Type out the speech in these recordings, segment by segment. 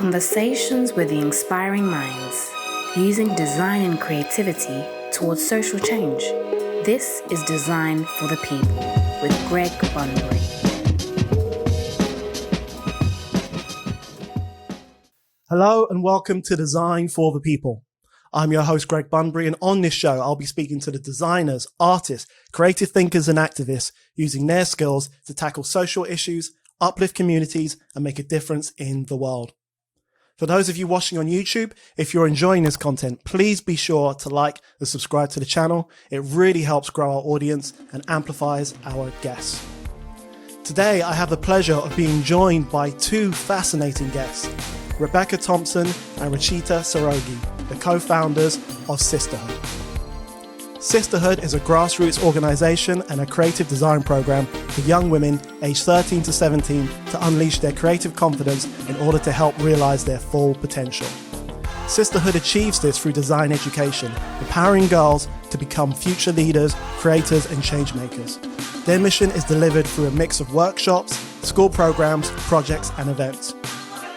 Conversations with the inspiring minds, using design and creativity towards social change. This is Design for the People with Greg Bunbury. Hello and welcome to Design for the People. I'm your host, Greg Bunbury, and on this show, I'll be speaking to the designers, artists, creative thinkers, and activists using their skills to tackle social issues, uplift communities, and make a difference in the world. For those of you watching on YouTube, if you're enjoying this content, please be sure to like and subscribe to the channel. It really helps grow our audience and amplifies our guests. Today, I have the pleasure of being joined by two fascinating guests, Rebecca Thomson and Rachita Saraogi, the co-founders of Sisterhood. Sisterhood is a grassroots organization and a creative design program for young women aged 13 to 17 to unleash their creative confidence in order to help realize their full potential. Sisterhood achieves this through design education, empowering girls to become future leaders, creators, and changemakers. Their mission is delivered through a mix of workshops, school programs, projects, and events.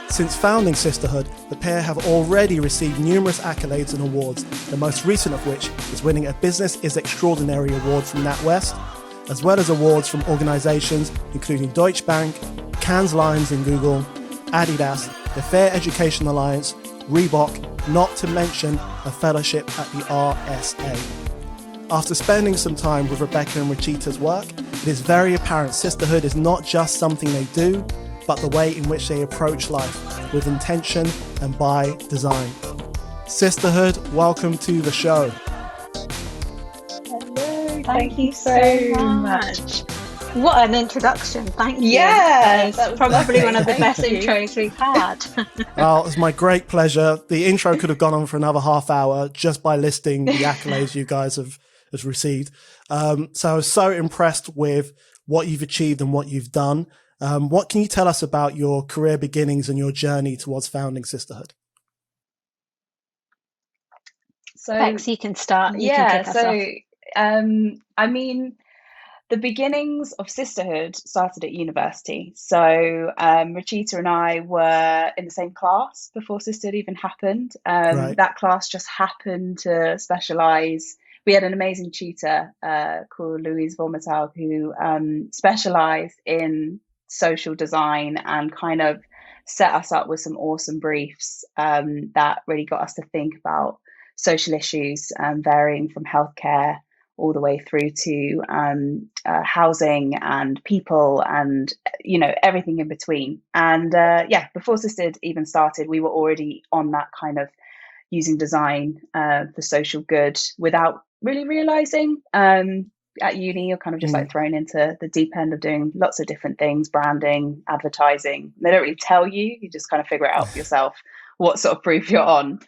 Since founding Sisterhood, the pair have already received numerous accolades and awards, the most recent of which is winning a Business is Extraordinary award from NatWest, as well as awards from organisations including Deutsche Bank, Cannes Lions in Google, Adidas, the Fair Education Alliance, Reebok, not to mention a fellowship at the RSA. After spending some time with Rebecca and Rachita's work, it is very apparent Sisterhood is not just something they do, but the way in which they approach life with intention and by design. Sisterhood, welcome to the show. Hello, thank you so much. What an introduction, thank you. Yeah, that's probably one of the best intros we've had. Well, it's my great pleasure. The intro could have gone on for another half hour just by listing the accolades you guys have received. So I was so impressed with what you've achieved and what you've done. What can you tell us about your career beginnings and your journey towards founding Sisterhood? So, Bex, you can start. You can kick us off. I mean, the beginnings of Sisterhood started at university. So Rachita and I were in the same class before Sisterhood even happened. Right. That class just happened to specialise. We had an amazing tutor called Louise Vomital who specialised in social design and kind of set us up with some awesome briefs that really got us to think about social issues varying from healthcare all the way through to housing and people and, you know, everything in between. And before Sisterhood even started, we were already on that kind of using design for social good without really realising. At uni, you're kind of just like thrown into the deep end of doing lots of different things, branding, advertising. They don't really tell you, you just kind of figure it out for yourself what sort of brief you're on.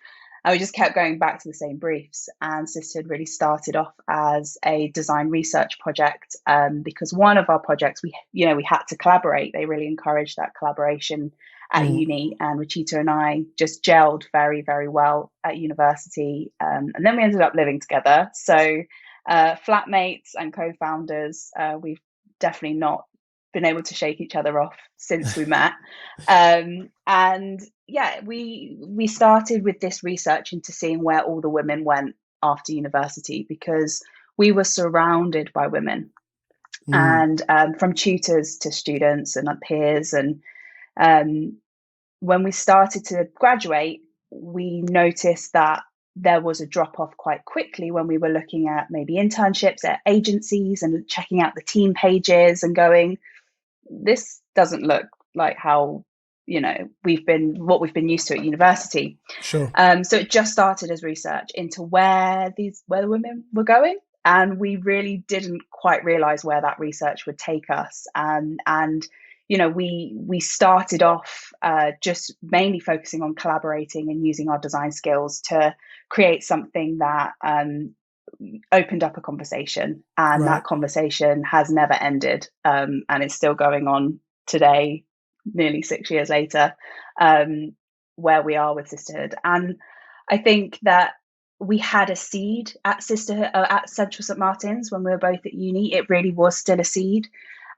And we just kept going back to the same briefs. And Sisterhood really started off as a design research project because one of our projects, we had to collaborate. They really encouraged that collaboration at uni, and Rachita and I just gelled very, very well at university. And then we ended up living together. So flatmates and co-founders, we've definitely not been able to shake each other off since we met. We started with this research into seeing where all the women went after university, because we were surrounded by women and from tutors to students and peers. And when we started to graduate, we noticed that there was a drop off quite quickly when we were looking at maybe internships at agencies and checking out the team pages and going, this doesn't look like how, we've been used to at university. Sure. So it just started as research into where the women were going. And we really didn't quite realize where that research would take us. We started off just mainly focusing on collaborating and using our design skills to create something that opened up a conversation, and Right. that conversation has never ended, and it's still going on today, nearly 6 years later, where we are with Sisterhood. And I think that we had a seed at Sisterhood at Central St Martin's when we were both at uni. It really was still a seed.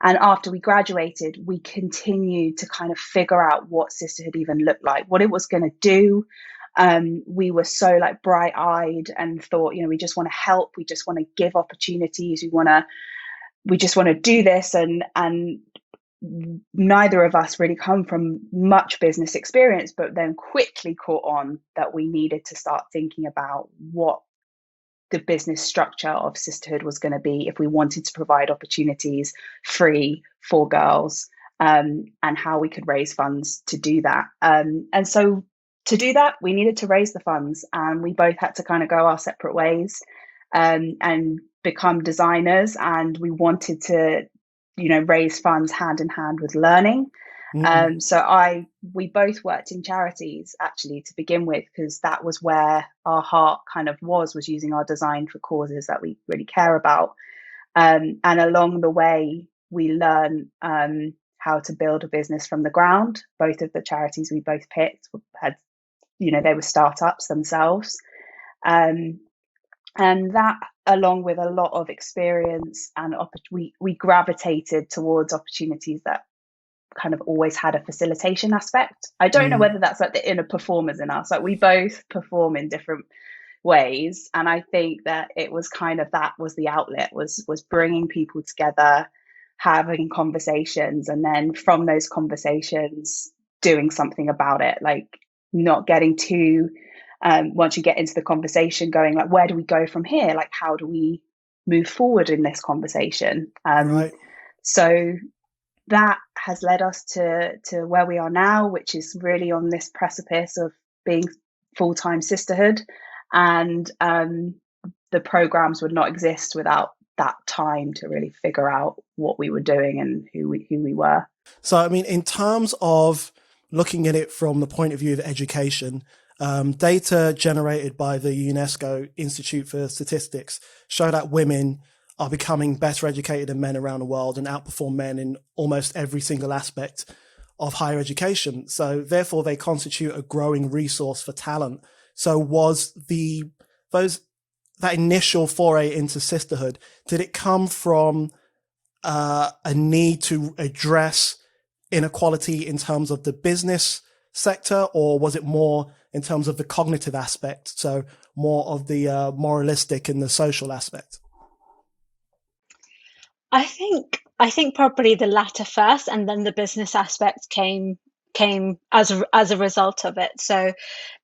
And after we graduated, we continued to kind of figure out what sisterhood even looked like, what it was going to do. We were so like bright-eyed and thought, you know, we just want to help, we just want to give opportunities, we just want to do this. And neither of us really come from much business experience, but then quickly caught on that we needed to start thinking about what the business structure of sisterhood was going to be if we wanted to provide opportunities free for girls, and how we could raise funds to do that. And so to do that, we needed to raise the funds, and we both had to kind of go our separate ways, and become designers. And we wanted to, you know, raise funds hand in hand with learning. We both worked in charities actually to begin with, because that was where our heart kind of was using our design for causes that we really care about. And along the way, we learned how to build a business from the ground. Both of the charities we both picked had, you know, they were startups themselves. And that, along with a lot of experience, and we gravitated towards opportunities that kind of always had a facilitation aspect. I don't know whether that's like the inner performers in us. Like, we both perform in different ways, and I think that it was kind of, that was the outlet, was bringing people together, having conversations, and then from those conversations doing something about it. Like, not getting too once you get into the conversation, going like, where do we go from here? Like, how do we move forward in this conversation? Right. So that has led us to where we are now, which is really on this precipice of being full-time sisterhood. And the programs would not exist without that time to really figure out what we were doing and who we were. So, I mean, in terms of looking at it from the point of view of education, data generated by the UNESCO Institute for Statistics show that women are becoming better educated than men around the world and outperform men in almost every single aspect of higher education. So therefore, they constitute a growing resource for talent. So was that initial foray into sisterhood, did it come from a need to address inequality in terms of the business sector, or was it more in terms of the cognitive aspect, so more of the moralistic and the social aspect? I think probably the latter first, and then the business aspect came as a result of it. So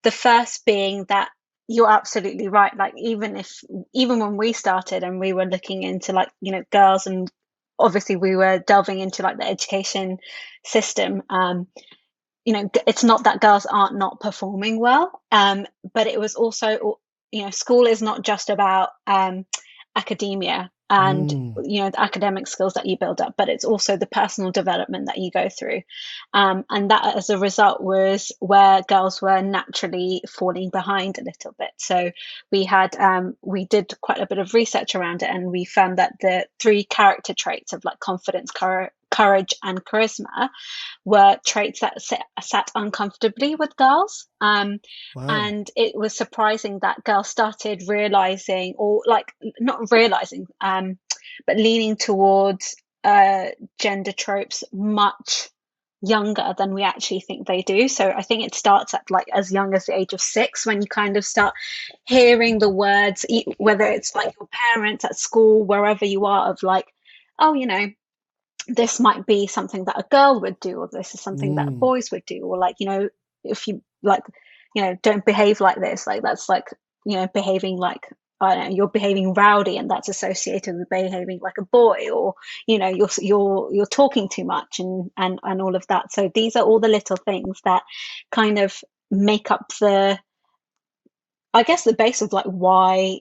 the first being that you're absolutely right. Like, even when we started and we were looking into, like, you know, girls, and obviously we were delving into like the education system, you know, it's not that girls aren't not performing well, but it was also, you know, school is not just about academia and you know, the academic skills that you build up, but it's also the personal development that you go through, and that as a result was where girls were naturally falling behind a little bit. So we did quite a bit of research around it, and we found that the 3 character traits of like confidence, courage and charisma were traits that sat uncomfortably with girls. Wow. And it was surprising that girls started realizing, or like not realizing, but leaning towards gender tropes much younger than we actually think they do. So I think it starts at like as young as the age of 6, when you kind of start hearing the words, whether it's like your parents, at school, wherever you are, of like, oh, you know, this might be something that a girl would do, or this is something that boys would do, or like, you know, if you like, you know, don't behave like this, like that's like, you know, behaving like, I don't know, you're behaving rowdy, and that's associated with behaving like a boy, or, you know, you're talking too much, and all of that. So these are all the little things that kind of make up the, I guess, the base of like why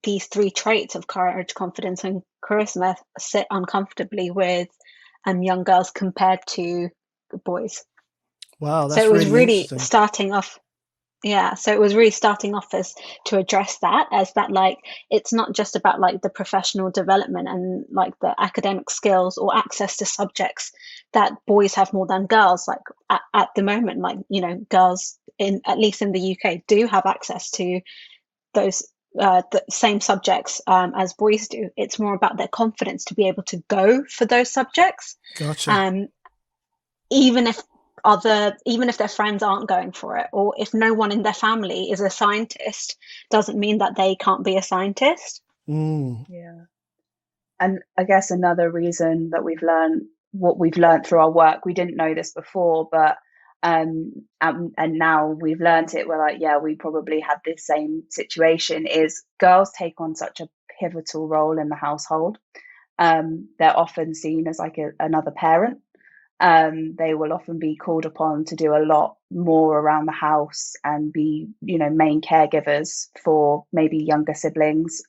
these 3 traits of courage, confidence and charisma sit uncomfortably with young girls compared to boys. Wow, that's so it was really interesting. starting off. Yeah, so it was really starting off as to address that, as that like it's not just about like the professional development and like the academic skills or access to subjects that boys have more than girls. Like at the moment, like, you know, girls in, at least in the UK, do have access to those the same subjects as boys do. It's more about their confidence to be able to go for those subjects. Gotcha. Even if their friends aren't going for it, or if no one in their family is a scientist, doesn't mean that they can't be a scientist. Yeah. And I guess another reason that we've learned what we've learned through our work, we didn't know this before, but and now we've learned it. We're like, yeah, we probably had this same situation. Is girls take on such a pivotal role in the household. They're often seen as like another parent. They will often be called upon to do a lot more around the house and be, main caregivers for maybe younger siblings,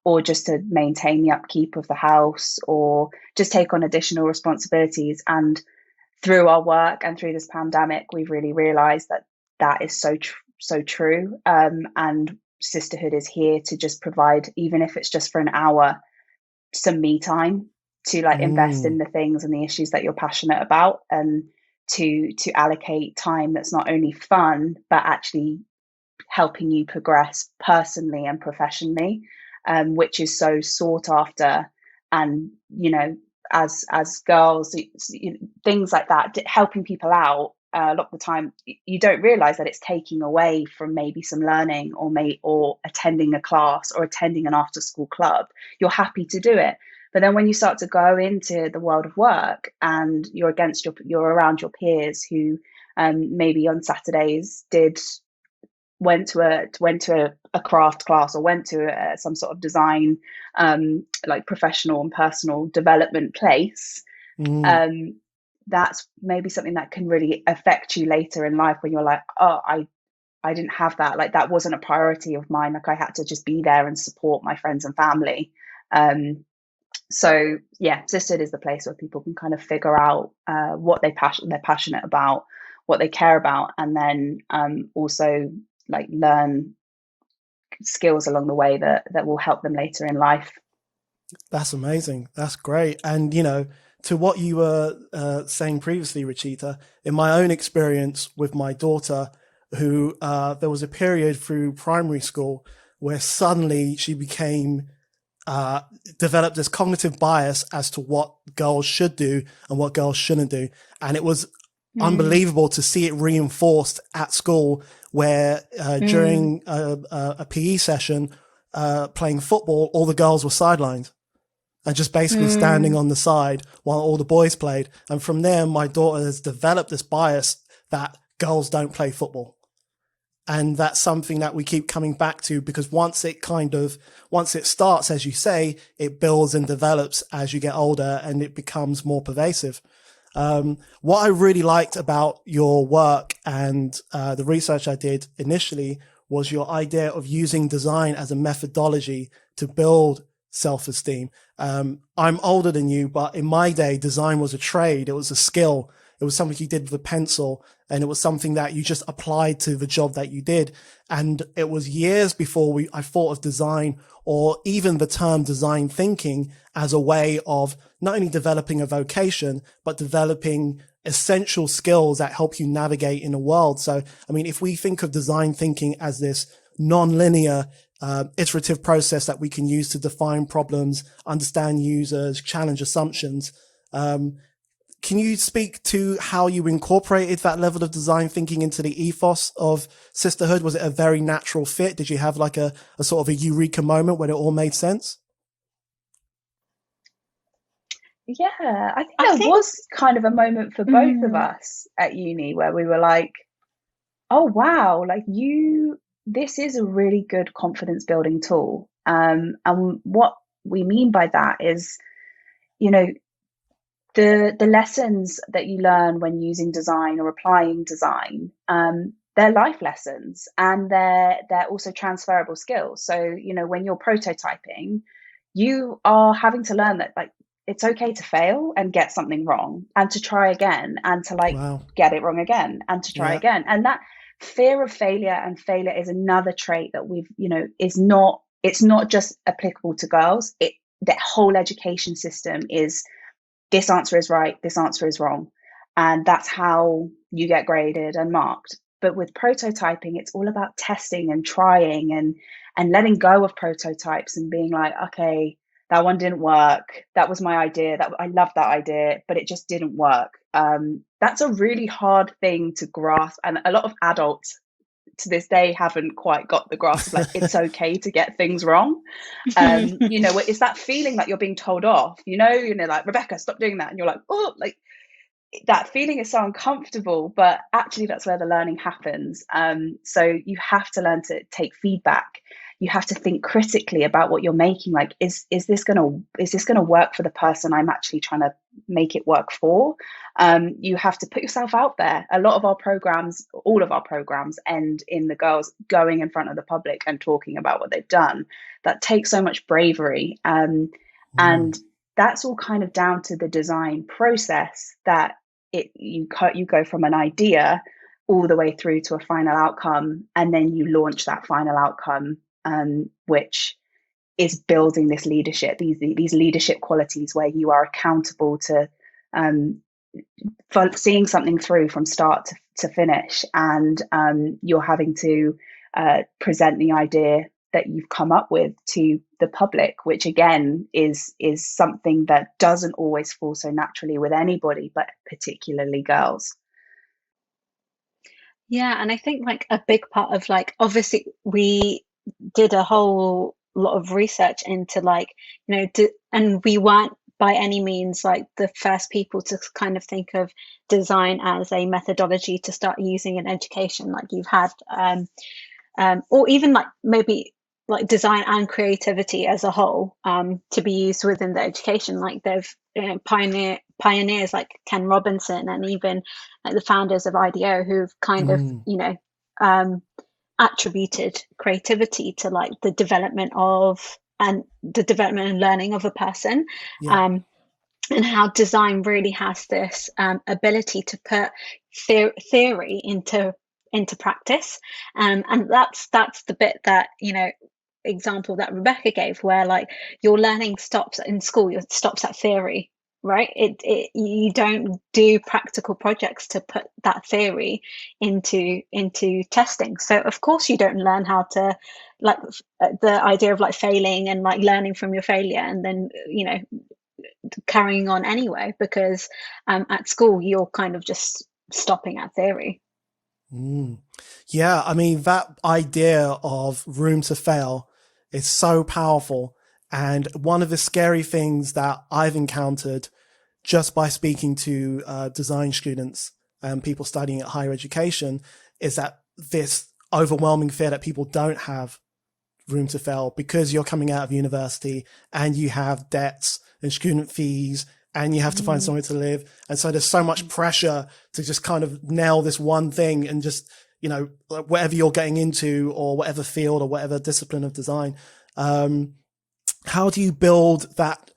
or just to maintain the upkeep of the house, or just take on additional responsibilities. And through our work and through this pandemic, we've really realized that is so true. And Sisterhood is here to just provide, even if it's just for an hour, some me time to invest in the things and the issues that you're passionate about, and to allocate time that's not only fun but actually helping you progress personally and professionally, which is so sought after. And as girls, things like that, helping people out, a lot of the time you don't realize that it's taking away from maybe some learning, or attending a class or attending an after school club. You're happy to do it, but then when you start to go into the world of work and you're around your peers who maybe on Saturdays went to a craft class, or went to some sort of design, professional and personal development place, that's maybe something that can really affect you later in life, when you're like, oh, I didn't have that. Like, that wasn't a priority of mine. Like, I had to just be there and support my friends and family. So yeah, Sisterhood is the place where people can kind of figure out what they're passionate about, what they care about, and then also learn skills along the way that will help them later in life. That's amazing. That's great. And to what you were saying previously, Rachita, in my own experience with my daughter, who there was a period through primary school where suddenly she developed this cognitive bias as to what girls should do and what girls shouldn't do. And it was unbelievable to see it reinforced at school, where during a PE session, playing football, all the girls were sidelined and just basically standing on the side while all the boys played. And from there, my daughter has developed this bias that girls don't play football. And that's something that we keep coming back to, because once it starts, as you say, it builds and develops as you get older, and it becomes more pervasive. What I really liked about your work and the research I did initially was your idea of using design as a methodology to build self-esteem. I'm older than you, but in my day, design was a trade. It was a skill. It was something you did with a pencil, and it was something that you just applied to the job that you did. And it was years before I thought of design, or even the term design thinking, as a way of not only developing a vocation, but developing essential skills that help you navigate in the world. So, I mean, if we think of design thinking as this non-linear, iterative process that we can use to define problems, understand users, challenge assumptions, can you speak to how you incorporated that level of design thinking into the ethos of Sisterhood? Was it a very natural fit? Did you have like a sort of a eureka moment when it all made sense? Yeah, I think there was kind of a moment for both of us at uni where we were like, oh, wow, this is a really good confidence building tool. And what we mean by that is, the lessons that you learn when using design or applying design, they're life lessons, and they're also transferable skills. So, when you're prototyping, you are having to learn that it's okay to fail and get something wrong, and to try again, and to get it wrong again, and to try again. And that fear of failure is another trait that it's not just applicable to girls. The whole education system is, this answer is right, this answer is wrong. And that's how you get graded and marked. But with prototyping, it's all about testing and trying and letting go of prototypes and being like, okay, that one didn't work. That was my idea. That I love that idea, but it just didn't work. That's a really hard thing to grasp, and a lot of adults to this day haven't quite got the grasp of like it's okay to get things wrong. You know, it's that feeling that you're being told off. You know, like, Rebecca, stop doing that, and you're like, oh, like that feeling is so uncomfortable, but actually that's where the learning happens. So you have to learn to take feedback. You have to think critically about what you're making. Like, is this gonna work for the person I'm actually trying to make it work for? You have to put yourself out there. A lot of our programs, all of our programs, end in the girls going in front of the public and talking about what they've done. That takes so much bravery, and that's all kind of down to the design process, that you go from an idea all the way through to a final outcome, and then you launch that final outcome, which is building this leadership, these leadership qualities where you are accountable to for seeing something through from start to finish, and you're having to present the idea that you've come up with to the public, which again is something that doesn't always fall so naturally with anybody, but particularly girls. Yeah, and I think like a big part of, like, obviously we did a whole lot of research into, like, and we weren't by any means like the first people to kind of think of design as a methodology to start using in education. Like, you've had or even like maybe like design and creativity as a whole to be used within the education. Like, they've pioneers like Ken Robinson, and even like the founders of IDEO, who've kind of attributed creativity to like the development and learning of a person. And how design really has this ability to put theory into practice, and that's the bit that, example that Rebecca gave, where like your learning stops in school, it stops at theory, right? You don't do practical projects to put that theory into testing. So of course you don't learn how to, like, the idea of like failing and like learning from your failure and then carrying on anyway, because at school you're kind of just stopping at theory. Yeah, I mean, that idea of room to fail is so powerful. And one of the scary things that I've encountered just by speaking to design students and people studying at higher education is that this overwhelming fear that people don't have room to fail because you're coming out of university and you have debts and student fees and you have to find somewhere to live. And so there's so much pressure to just kind of nail this one thing and just, whatever you're getting into or whatever field or whatever discipline of design. How do you build that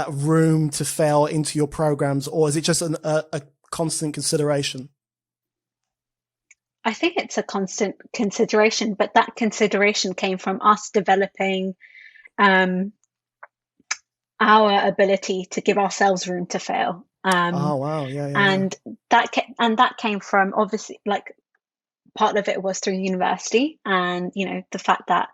room to fail into your programs, or is it just a constant consideration? I think it's a constant consideration, but that consideration came from us developing our ability to give ourselves room to fail. Oh wow, yeah. And that came from, obviously, like, part of it was through university, and the fact that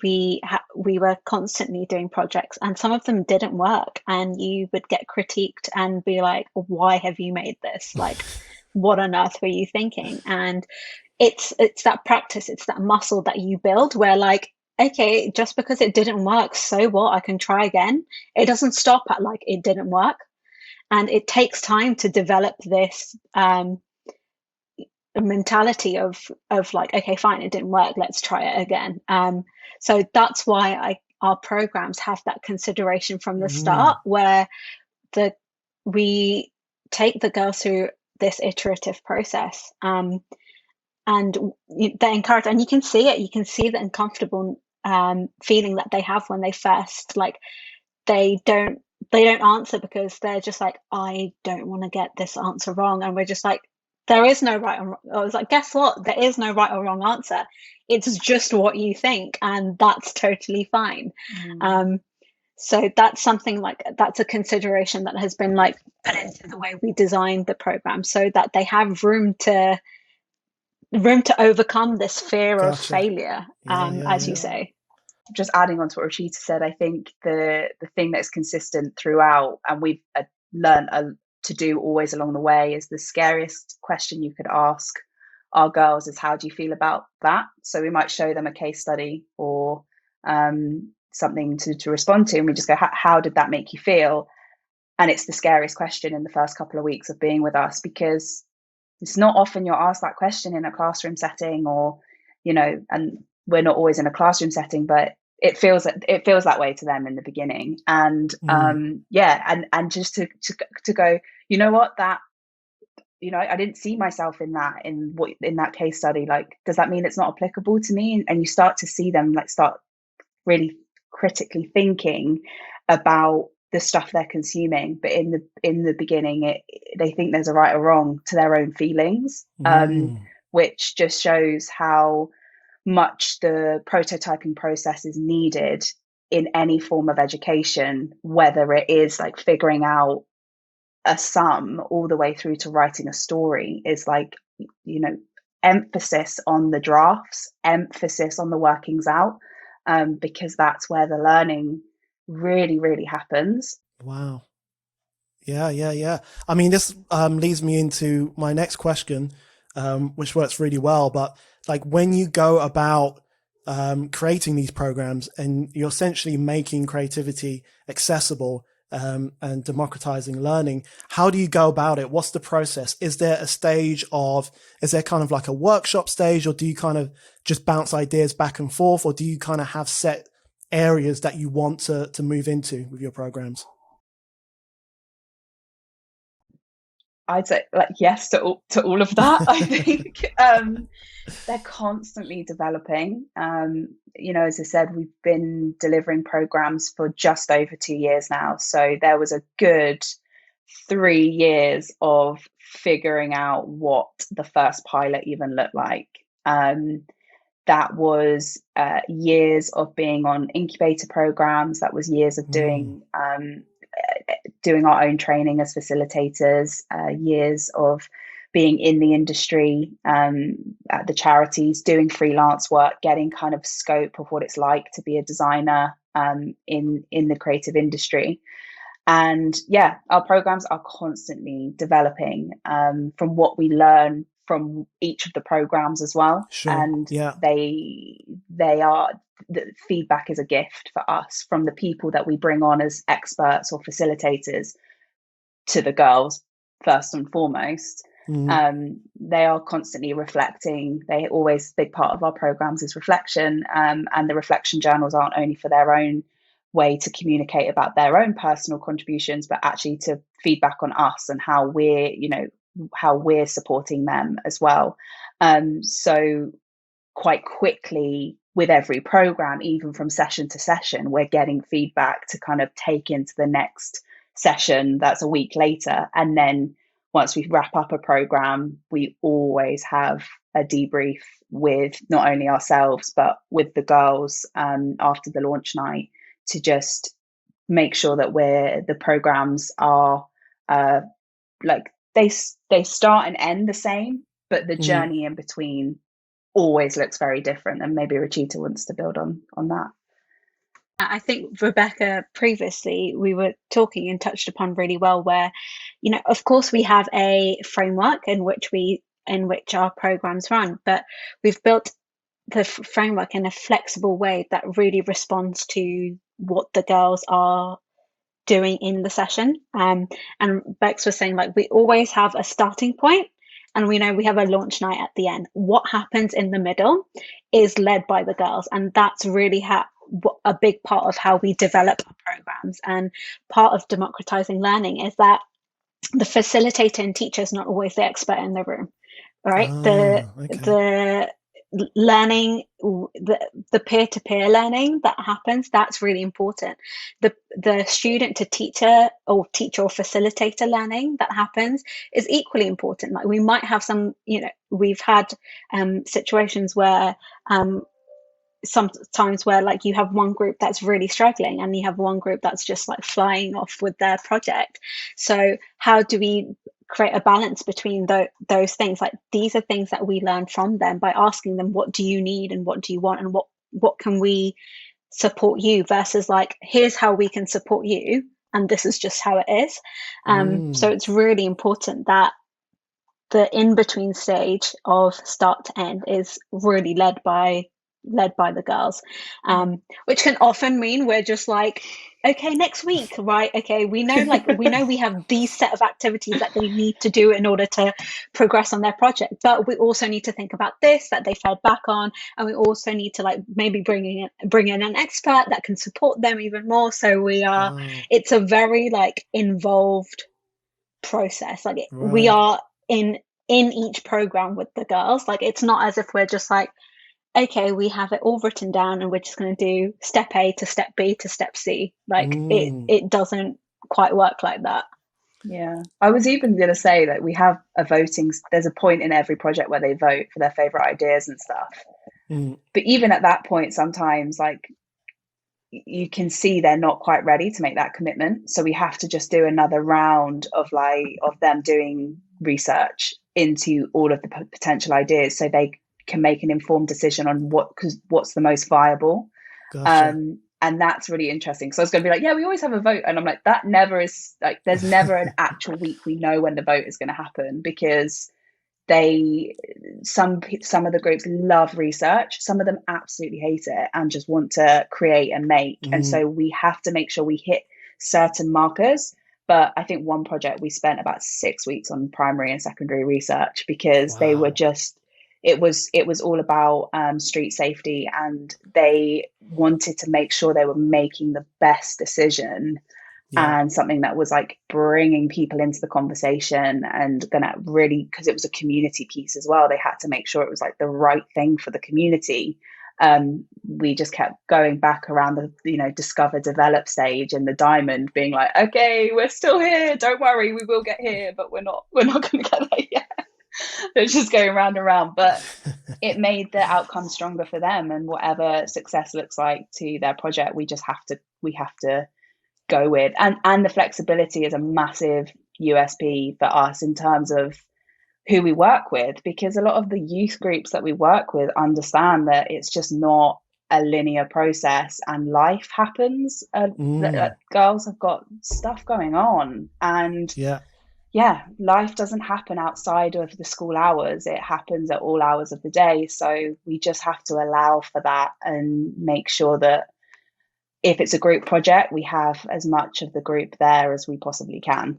we were constantly doing projects, and some of them didn't work, and you would get critiqued and be like, why have you made this? Like, what on earth were you thinking? And it's that practice, it's that muscle that you build where, like, okay, just because it didn't work, so what? I can try again. It doesn't stop at like it didn't work, and it takes time to develop this mentality of like, okay, fine, it didn't work, let's try it again. So that's why our programs have that consideration from the start, where we take the girls through this iterative process, and they encourage, and you can see the uncomfortable feeling that they have when they first, like, they don't answer because they're just like, I don't want to get this answer wrong. And we're just like, there is no right or wrong. I was like, guess what? There is no right or wrong answer. It's just what you think, and that's totally fine. So that's something, like, that's a consideration that has been like put into the way we designed the program, so that they have room to room to overcome this fear of Gotcha. failure, Yeah, as yeah. you say. Just adding on to what Rachita said, I think the thing that's consistent throughout, and we've learned to do always along the way, is the scariest question you could ask our girls is, how do you feel about that? So we might show them a case study or something to respond to, and we just go, how did that make you feel? And it's the scariest question in the first couple of weeks of being with us, because it's not often you're asked that question in a classroom setting, or, and we're not always in a classroom setting, but it feels that way to them in the beginning. And and just to go, you know what, that, I didn't see myself in that case study. Like, does that mean it's not applicable to me? And you start to see them start really critically thinking about the stuff they're consuming. But in the beginning, they think there's a right or wrong to their own feelings, which just shows how much the prototyping process is needed in any form of education, whether it is like figuring out a sum all the way through to writing a story. Is emphasis on the drafts, emphasis on the workings out, because that's where the learning really, really happens. Wow. Yeah. I mean, this leads me into my next question, which works really well. But like, when you go about creating these programs and you're essentially making creativity accessible and democratizing learning, how do you go about it? What's the process? Is there kind of like a workshop stage, or do you kind of just bounce ideas back and forth, or do you kind of have set areas that you want to move into with your programs? I'd say yes to all of that. I think they're constantly developing. As I said, we've been delivering programs for just over 2 years now. So there was a good 3 years of figuring out what the first pilot even looked like. That was years of being on incubator programs. That was years of doing our own training as facilitators, years of being in the industry, at the charities, doing freelance work, getting kind of scope of what it's like to be a designer in the creative industry. And our programs are constantly developing from what we learn from each of the programs as well. Sure. And they are, the feedback is a gift for us from the people that we bring on as experts or facilitators to the girls first and foremost. They are constantly reflecting. Big part of our programs is reflection, and the reflection journals aren't only for their own way to communicate about their own personal contributions, but actually to feedback on us and how we're supporting them as well. So quite quickly with every program, even from session to session, we're getting feedback to kind of take into the next session that's a week later. And then once we wrap up a program, we always have a debrief with not only ourselves, but with the girls after the launch night, to just make sure that the programs are they start and end the same, but the journey in between always looks very different. And maybe Rachita wants to build on that. I think, Rebecca, previously we were talking and touched upon really well where, of course we have a framework in which our programs run, but we've built the framework in a flexible way that really responds to what the girls are doing in the session. And Bex was saying, like, we always have a starting point, and we know we have a launch night at the end. What happens in the middle is led by the girls, and that's really a big part of how we develop our programs. And part of democratizing learning is that the facilitator and teacher is not always the expert in the room, right? The learning, the peer-to-peer learning that happens, that's really important. The student to teacher or facilitator learning that happens is equally important. Like, we might have some, we've had situations where sometimes where, like, you have one group that's really struggling and you have one group that's just like flying off with their project. So how do we create a balance between those things. Like, these are things that we learn from them by asking them, what do you need and what do you want, and what can we support you, versus like, here's how we can support you and this is just how it is. So it's really important that the in-between stage of start to end is really led by the girls, which can often mean we're just like, okay, next week, right? Okay, we know we have these set of activities that they need to do in order to progress on their project, but we also need to think about this that they fed back on, and we also need to like maybe bring in an expert that can support them even more. So it's a very like involved process. Like, we are in each program with the girls. Like, it's not as if we're just like, okay, we have it all written down and we're just going to do step A to step B to step C. Like, it doesn't quite work like that. Yeah, I was even going to say that we have a voting, there's a point in every project where they vote for their favorite ideas and stuff. But even at that point, sometimes like you can see they're not quite ready to make that commitment. So we have to just do another round of them doing research into all of the potential ideas, so they can make an informed decision on what's the most viable. Gotcha. And that's really interesting. So I was going to be like, yeah, we always have a vote, and I'm like, that never is, like, there's never an actual week we know when the vote is going to happen, because some of the groups love research, some of them absolutely hate it and just want to create and make. And so we have to make sure we hit certain markers. But I think one project we spent about 6 weeks on primary and secondary research, because they were just, it was all about street safety, and they wanted to make sure they were making the best decision. And something that was like bringing people into the conversation, and gonna really, because it was a community piece as well, they had to make sure it was like the right thing for the community. We just kept going back around the discover, develop stage, and the diamond, being like, okay, we're still here, don't worry, we will get here, but we're not going to get there yet. It's just going round and round, but it made the outcome stronger for them, and whatever success looks like to their project, we have to go with. And the flexibility is a massive USP for us in terms of who we work with, because a lot of the youth groups that we work with understand that it's just not a linear process, and life happens. Girls have got stuff going on, and life doesn't happen outside of the school hours. It happens at all hours of the day. So we just have to allow for that and make sure that if it's a group project, we have as much of the group there as we possibly can.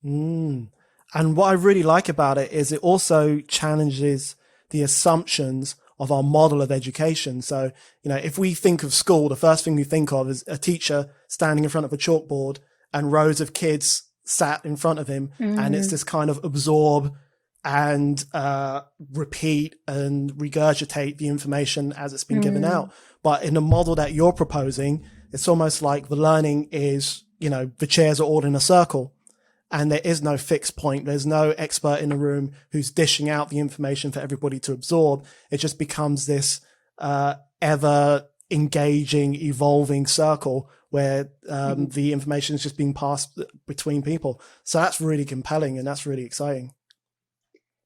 And what I really like about it is it also challenges the assumptions of our model of education. So, if we think of school, the first thing we think of is a teacher standing in front of a chalkboard and rows of kids sat in front of him. And it's this kind of absorb and repeat and regurgitate the information as it's been given out. But in the model that you're proposing, it's almost like the learning is, the chairs are all in a circle, and there is no fixed point. There's no expert in the room who's dishing out the information for everybody to absorb. It just becomes this ever engaging, evolving circle where the information is just being passed between people. So that's really compelling, and that's really exciting.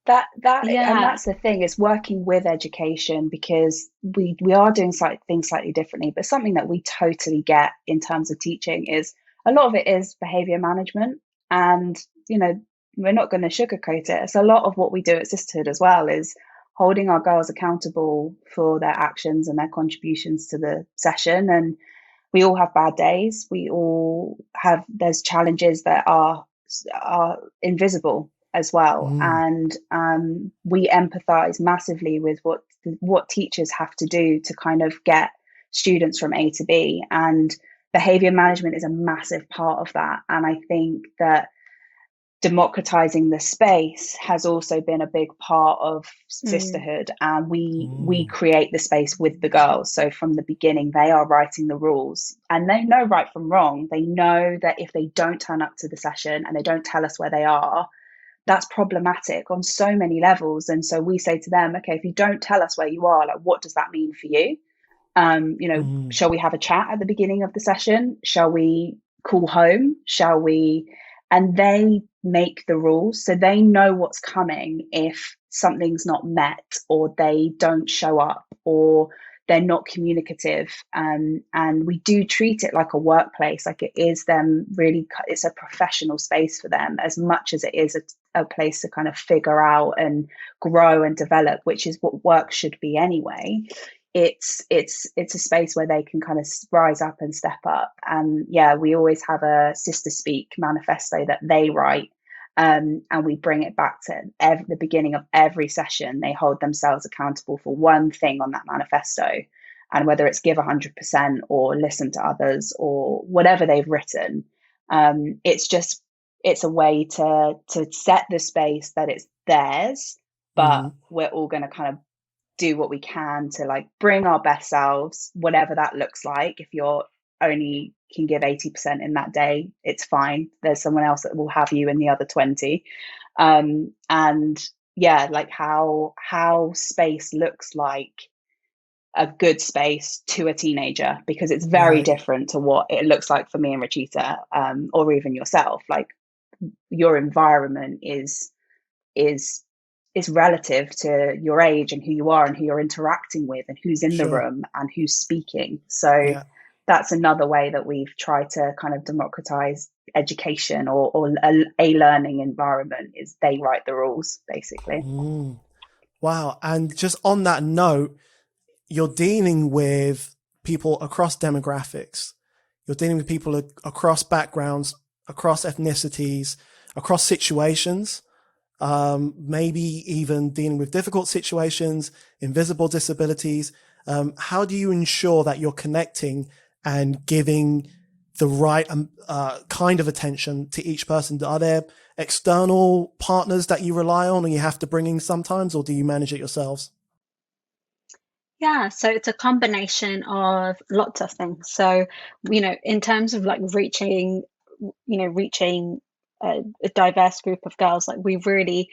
And that's the thing, is working with education, because we are doing things slightly differently, but something that we totally get in terms of teaching is a lot of it is behavior management. And we're not going to sugarcoat it. It's a lot of what we do at Sisterhood as well, is holding our girls accountable for their actions and their contributions to the session. And we all have bad days, there's challenges that are invisible as well. And we empathize massively with what teachers have to do to kind of get students from A to B, and behavior management is a massive part of that. And I think that democratizing the space has also been a big part of Sisterhood, and we create the space with the girls. So from the beginning, they are writing the rules, and they know right from wrong. They know that if they don't turn up to the session and they don't tell us where they are, that's problematic on so many levels. And so we say to them, okay, if you don't tell us where you are, like, what does that mean for you? Shall we have a chat at the beginning of the session? Shall we call home? Shall we and they make the rules. So they know what's coming if something's not met, or they don't show up, or they're not communicative. And we do treat it like a workplace, like it is them really, it's a professional space for them as much as it is a place to kind of figure out and grow and develop, which is what work should be anyway. It's a space where they can kind of rise up and step up. And yeah, we always have a Sister Speak manifesto that they write, and we bring it back to the beginning of every session. They hold themselves accountable for one thing on that manifesto, and whether it's give 100% or listen to others or whatever they've written, it's a way to set the space that it's theirs, but we're all going to kind of do what we can to like bring our best selves, whatever that looks like. If you're only can give 80% in that day, it's fine. There's someone else that will have you in the other 20. And yeah, like how space looks like a good space to a teenager, because it's very different to what it looks like for me and Rachita, or even yourself. Like your environment is relative to your age and who you are and who you're interacting with and who's in the room and who's speaking. So that's another way that we've tried to kind of democratize education or a learning environment, is they write the rules, basically. Wow. And just on that note, you're dealing with people across demographics. You're dealing with people across backgrounds, across ethnicities, across situations. Maybe even dealing with difficult situations, invisible disabilities. How do you ensure that you're connecting and giving the right kind of attention to each person? Are there external partners that you rely on and you have to bring in sometimes, or do you manage it yourselves? Yeah, so it's a combination of lots of things. So, in terms of like reaching a diverse group of girls, like we really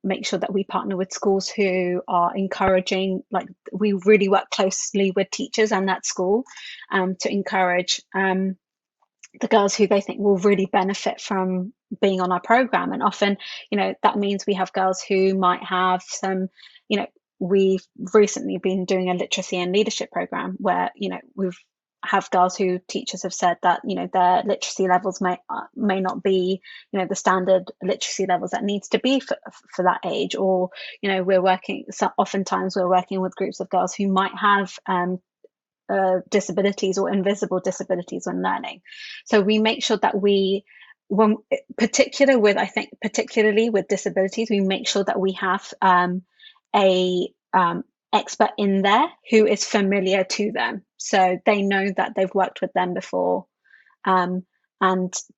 make sure that we partner with schools who are encouraging, like we really work closely with teachers and that school to encourage the girls who they think will really benefit from being on our program. And often, that means we have girls who might have some, we've recently been doing a literacy and leadership program where, we've have girls who teachers have said that their literacy levels may not be the standard literacy levels that needs to be for that age, or oftentimes we're working with groups of girls who might have disabilities or invisible disabilities when learning. So we make sure that particularly with disabilities, we make sure that we have a expert in there who is familiar to them, so they know that they've worked with them before, and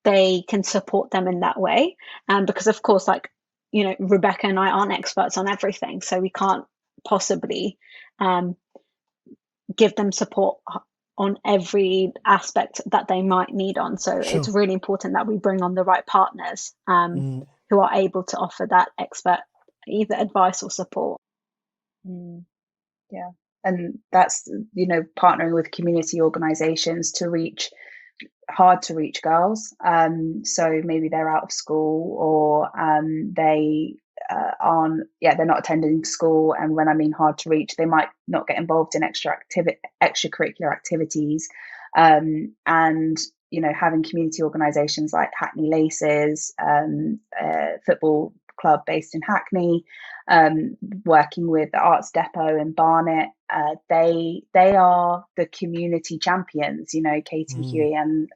they can support them in that way. Because of course, like Rebecca and I aren't experts on everything, so we can't possibly give them support on every aspect that they might need on. So it's really important that we bring on the right partners who are able to offer that expert either advice or support. Yeah, and that's partnering with community organizations to reach hard to reach girls. So maybe they're out of school, or they they're not attending school. And when I mean hard to reach, they might not get involved in extracurricular activities, and having community organizations like Hackney Laces, football club based in Hackney, working with the Arts Depot in Barnet. They are the community champions. Katie Huey and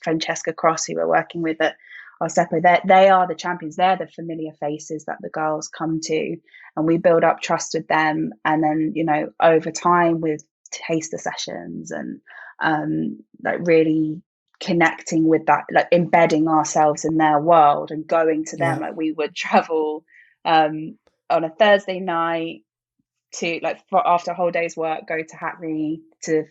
Francesca Cross, who we're working with at Arts Depot, they are the champions. They're the familiar faces that the girls come to, and we build up trust with them. And then over time with taster sessions and like really connecting with that, like embedding ourselves in their world and going to them. Like we would travel on a Thursday night to after a whole day's work, go to Hackney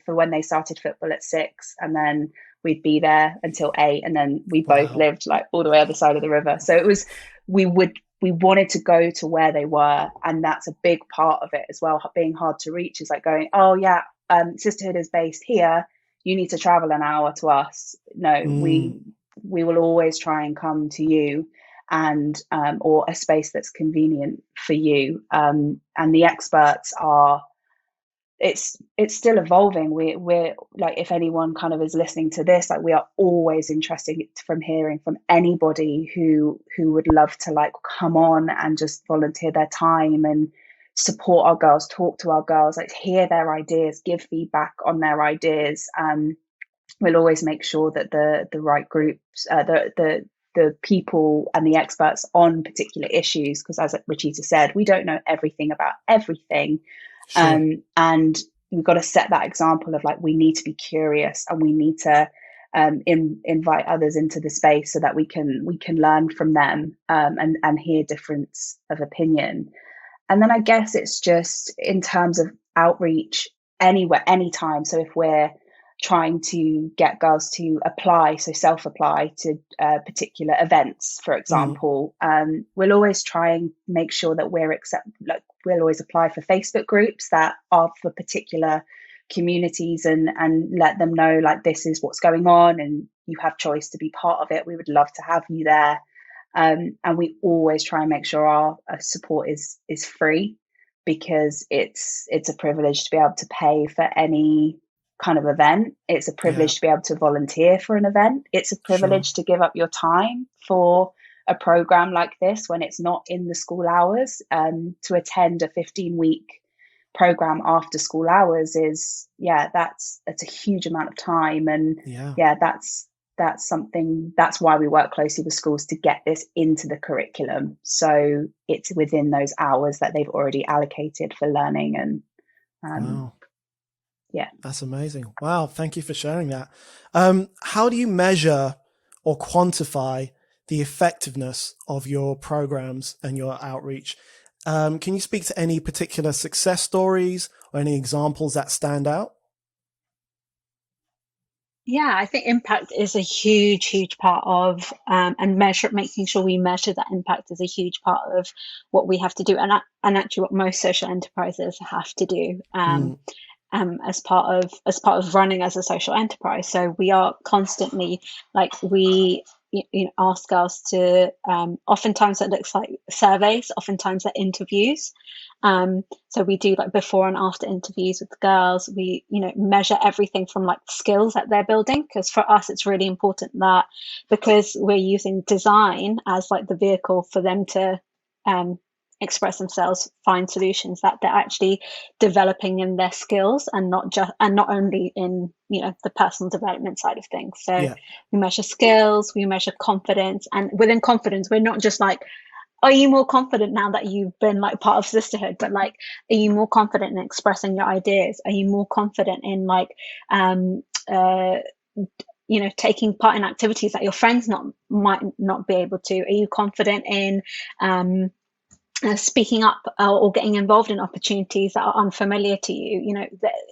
for when they started football at 6, and then we'd be there until 8, and then we both lived like all the way other side of the river. So it was, we wanted to go to where they were, and that's a big part of it as well. Being hard to reach is like going, Sisterhood is based here, you need to travel an hour to us. No, we we will always try and come to you, and or a space that's convenient for you. And the experts are, it's still evolving. We're like, if anyone kind of is listening to this, like, we are always interested from hearing from anybody who would love to like come on and just volunteer their time and support our girls, talk to our girls, like hear their ideas, give feedback on their ideas. We'll always make sure that the right groups, the people and the experts on particular issues, because as Rachita said, we don't know everything about everything. Sure. And we've got to set that example of like, we need to be curious, and we need to invite others into the space so that we can learn from them, and hear difference of opinion. And then I guess it's just in terms of outreach, anywhere, anytime. So if we're trying to get girls to apply, so self-apply to particular events, for example, we'll always try and make sure that we'll always apply for Facebook groups that are for particular communities, and let them know like, this is what's going on and you have choice to be part of it. We would love to have you there. And we always try and make sure our support is free, because it's a privilege to be able to pay for any kind of event. It's a privilege to be able to volunteer for an event. It's a privilege to give up your time for a program like this when it's not in the school hours. To attend a 15-week program after school hours is, that's a huge amount of time. And that's something, that's why we work closely with schools to get this into the curriculum, so it's within those hours that they've already allocated for learning. And wow. That's amazing. Wow, thank you for sharing that. How do you measure or quantify the effectiveness of your programs and your outreach? Can you speak to any particular success stories or any examples that stand out? Yeah, I think impact is a huge part of, and making sure we measure that impact is a huge part of what we have to do, and actually what most social enterprises have to do as part of running as a social enterprise. So we are constantly, like, we ask girls to, oftentimes it looks like surveys, oftentimes they're interviews. So we do like before and after interviews with the girls. We measure everything from like skills that they're building, because for us it's really important that, because we're using design as like the vehicle for them to express themselves, find solutions, that they're actually developing in their skills, and not only in the personal development side of things. So we measure skills, we measure confidence, and within confidence we're not just like, are you more confident now that you've been like part of Sisterhood, but like, are you more confident in expressing your ideas? Are you more confident in like taking part in activities that your friends might not be able to? Are you confident in speaking up or getting involved in opportunities that are unfamiliar to you?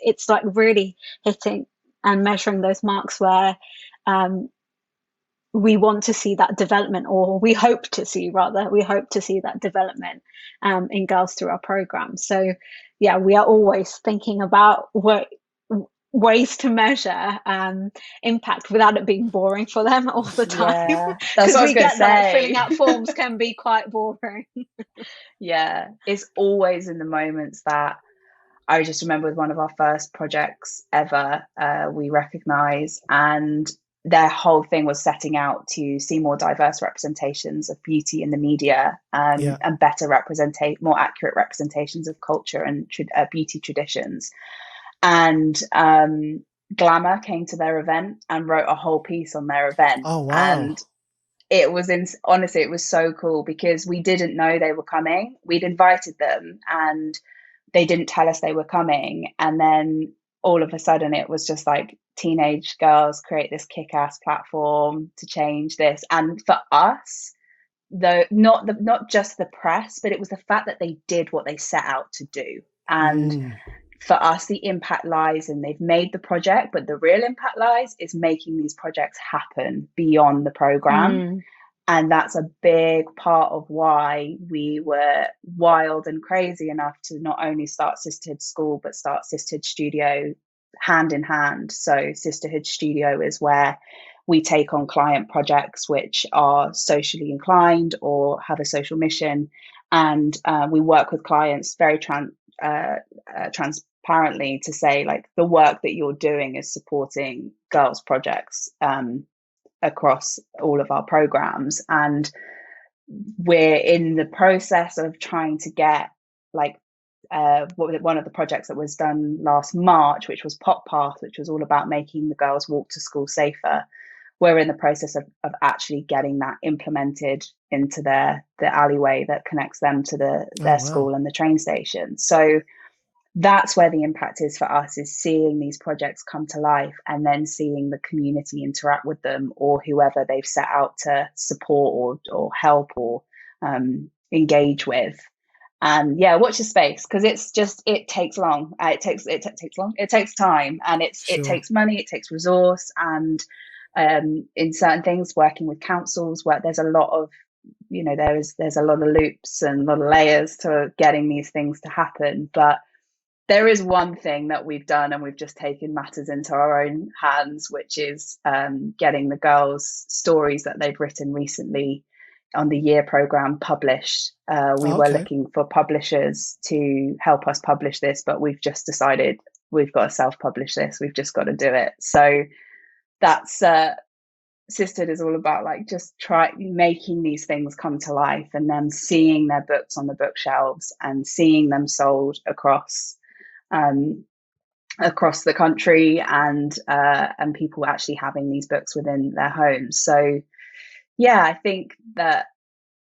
It's like really hitting and measuring those marks where we want to see that development, or we hope to see that development in girls through our program. So we are always thinking about ways to measure impact without it being boring for them all the time. That's what I was going to say. That filling out forms can be quite boring. It's always in the moments that I just remember with one of our first projects ever, we recognise, and their whole thing was setting out to see more diverse representations of beauty in the media, and better more accurate representations of culture and beauty traditions. And Glamour came to their event and wrote a whole piece on their event. Oh, wow. And it was honestly, it was so cool, because we didn't know they were coming. We'd invited them and they didn't tell us they were coming. And then all of a sudden it was just like, teenage girls create this kick-ass platform to change this. And for us, though, not just the press, but it was the fact that they did what they set out to do. And for us, the impact lies in they've made the project, but the real impact lies is making these projects happen beyond the program. And that's a big part of why we were wild and crazy enough to not only start Sisterhood School, but start Sisterhood Studio hand in hand. So Sisterhood Studio is where we take on client projects which are socially inclined or have a social mission, and we work with clients very transparently to say, like, the work that you're doing is supporting girls projects across all of our programs. And we're in the process of trying to get, like, one of the projects that was done last March, which was Pop Path, which was all about making the girls walk to school safer. We're in the process of actually getting that implemented into the alleyway that connects them to their school and the train station. So that's where the impact is for us, is seeing these projects come to life and then seeing the community interact with them, or whoever they've set out to support or help or engage with. And yeah, watch your space, because it takes long. It takes time, and it takes money, it takes resource, and in certain things, working with councils, where there's a lot of, there's a lot of loops and a lot of layers to getting these things to happen. But there is one thing that we've done, and we've just taken matters into our own hands, which is getting the girls' stories that they've written recently on the year program published. We were looking for publishers to help us publish this, but we've just decided we've got to self-publish this. We've just got to do it. So that's Sisterhood is all about, like, just making these things come to life, and then seeing their books on the bookshelves and seeing them sold across the country, and people actually having these books within their homes. So yeah, I think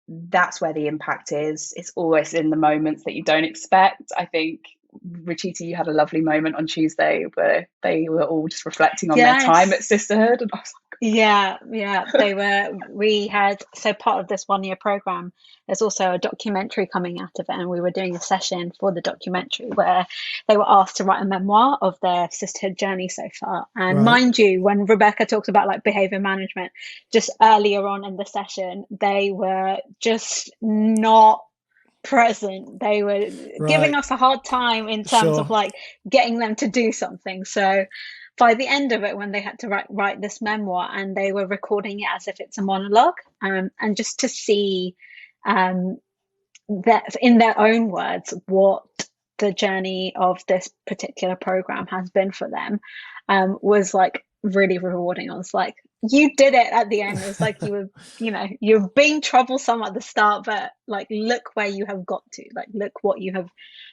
that's where the impact is. It's always in the moments that you don't expect. I think, Rachita, you had a lovely moment on Tuesday where they were all just reflecting on their time at Sisterhood, and I was like, they were. We had, so part of this 1-year program, there's also a documentary coming out of it, and we were doing a session for the documentary where they were asked to write a memoir of their sisterhood journey so far. And mind you, when Rebecca talks about, like, behavior management, just earlier on in the session, they were just not present. They were giving us a hard time in terms of, like, getting them to do something. So by the end of it, when they had to write this memoir, and they were recording it as if it's a monologue, and just to see that in their own words what the journey of this particular program has been for them, was, like, really rewarding. I was like, you did it at the end. It was like you were, you're being troublesome at the start, but, like, look where you have got to, like, look what you have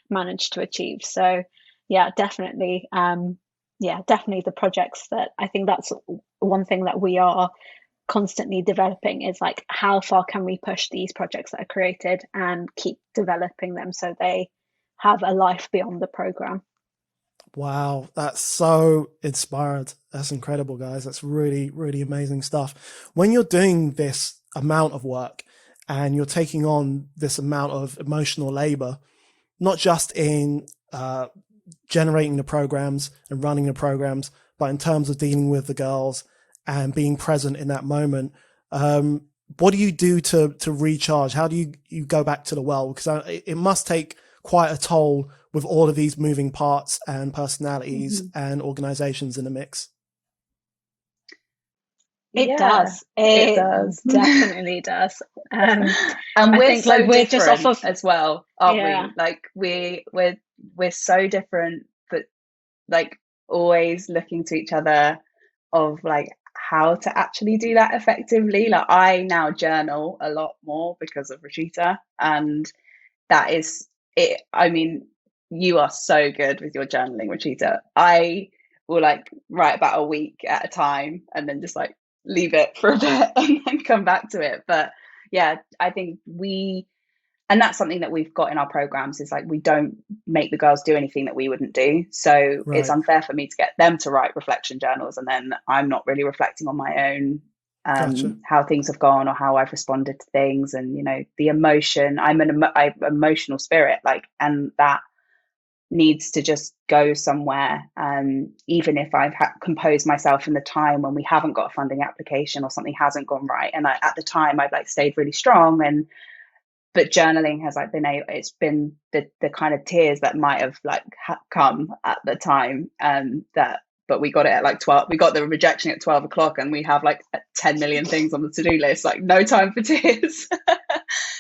managed to achieve. So yeah, definitely the projects that, I think that's one thing that we are constantly developing, is, like, how far can we push these projects that are created and keep developing them so they have a life beyond the program. Wow, that's so inspired. That's incredible, guys. That's really, really amazing stuff. When you're doing this amount of work and you're taking on this amount of emotional labor, not just in generating the programs and running the programs, but in terms of dealing with the girls and being present in that moment, what do you do to recharge? How do you go back to the well? Because it must take quite a toll with all of these moving parts and personalities and organizations in the mix. It does. It does. Definitely does. And we're different just off of, as well, aren't we? Like, we're so different, but, like, always looking to each other of, like, how to actually do that effectively. Like, I now journal a lot more because of Rachita, and that is it. I mean, you are so good with your journaling, Rachita. I will, like, write about a week at a time and then just, like, leave it for a bit and then come back to it. But yeah, I think and that's something that we've got in our programs, is, like, we don't make the girls do anything that we wouldn't do. So it's unfair for me to get them to write reflection journals, and then I'm not really reflecting on my own, how things have gone or how I've responded to things. And, the emotion, I'm an emotional spirit, like, and that needs to just go somewhere. Even if I've composed myself in the time when we haven't got a funding application or something hasn't gone right, and at the time I've, like, stayed really strong, but journaling has, like, it's been the kind of tears that might have, like, come at the time, that but we got it at like 12. We got the rejection at 12 o'clock, and we have like 10 million things on the to-do list, like no time for tears.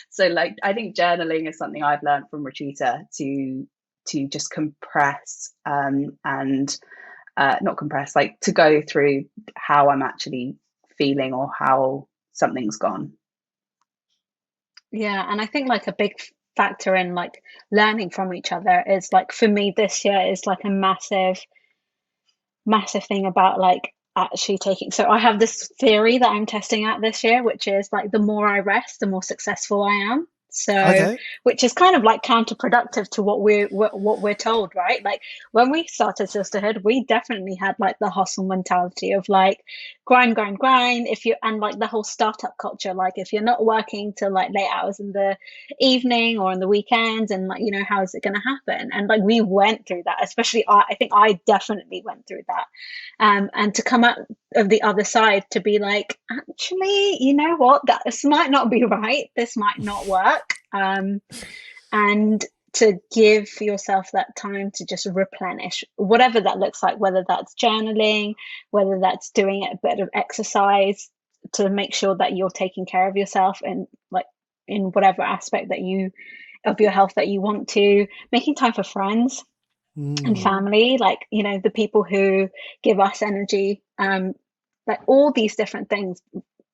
So like, I think journaling is something I've learned from Rachita to just compress, and not compress, like to go through how I'm actually feeling or how something's gone. Yeah, and I think like a big factor in like learning from each other is like, for me this year is like a massive thing about like actually taking, so I have this theory that I'm testing out this year, which is like the more I rest, the more successful I am. So Okay. which is kind of like counterproductive to what we're told, right? Like when we started Sisterhood, we definitely had like the hustle mentality of like grind. If you, and like the whole startup culture, like if you're not working till like late hours in the evening or on the weekends, and like, you know, how is it going to happen? And like we went through that, especially I think I definitely went through that. And to come out of the other side to be like, actually, you know what, that this might not be right, this might not work, and to give yourself that time to just replenish, whatever that looks like, whether that's journaling, whether that's doing a bit of exercise to make sure that you're taking care of yourself, and like in whatever aspect that you of your health that you want to, making time for friends and family, like, you know, the people who give us energy, like all these different things